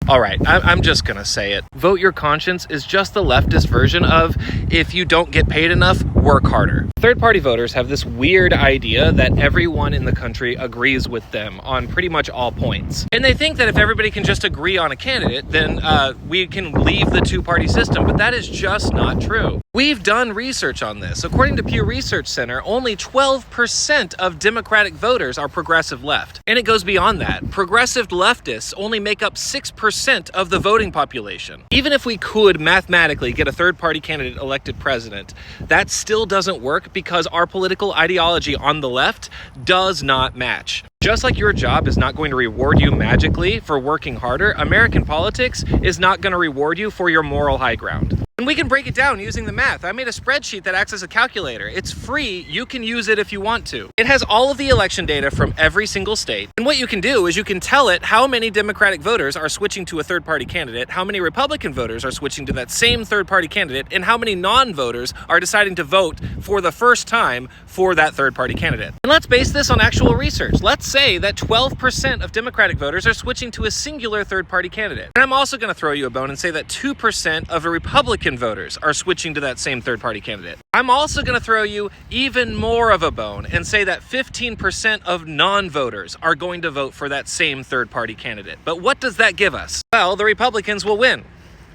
All right, I'm just gonna say it. Vote your conscience is just the leftist version of if you don't get paid enough, work harder. Third-party voters have this weird idea that everyone in the country agrees with them on pretty much all points. And they think that if everybody can just agree on a candidate, then we can leave the two-party system, but that is just not true. We've done research on this. According to Pew Research Center, only 12% of Democratic voters are progressive left. And it goes beyond that. Progressive leftists only make up 6% of the voting population. Even if we could mathematically get a third-party candidate elected president, that still doesn't work because our political ideology on the left does not match. Just like your job is not going to reward you magically for working harder, American politics is not going to reward you for your moral high ground. And we can break it down using the math. I made a spreadsheet that acts as a calculator. It's free. You can use it if you want to. It has all of the election data from every single state. And what you can do is you can tell it how many Democratic voters are switching to a third-party candidate, how many Republican voters are switching to that same third-party candidate, and how many non-voters are deciding to vote for the first time for that third-party candidate. And let's base this on actual research. Let's say that 12% of Democratic voters are switching to a singular third-party candidate. And I'm also going to throw you a bone and say that 2% of a Republican voters are switching to that same third-party candidate. I'm also going to throw you even more of a bone and say that 15% of non-voters are going to vote for that same third-party candidate. But what does that give us? Well, the Republicans will win.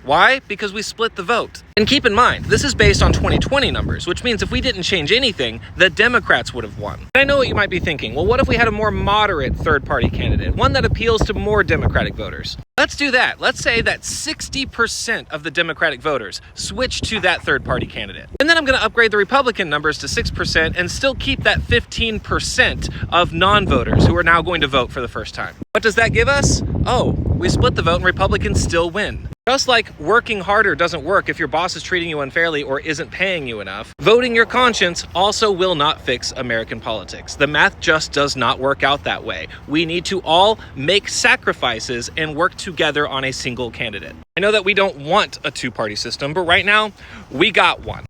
Why? Because we split the vote. And keep in mind, this is based on 2020 numbers, which means if we didn't change anything, the Democrats would have won. And I know what you might be thinking. Well, what if we had a more moderate third-party candidate, one that appeals to more Democratic voters? Let's do that. Let's say that 60% of the Democratic voters switch to that third-party candidate. And then I'm going to upgrade the Republican numbers to 6% and still keep that 15% of non-voters who are now going to vote for the first time. What does that give us? Oh, we split the vote and Republicans still win. Just like working harder doesn't work if your boss is treating you unfairly or isn't paying you enough, voting your conscience also will not fix American politics. The math just does not work out that way. We need to all make sacrifices and work together on a single candidate. I know that we don't want a two-party system, but right now, we got one.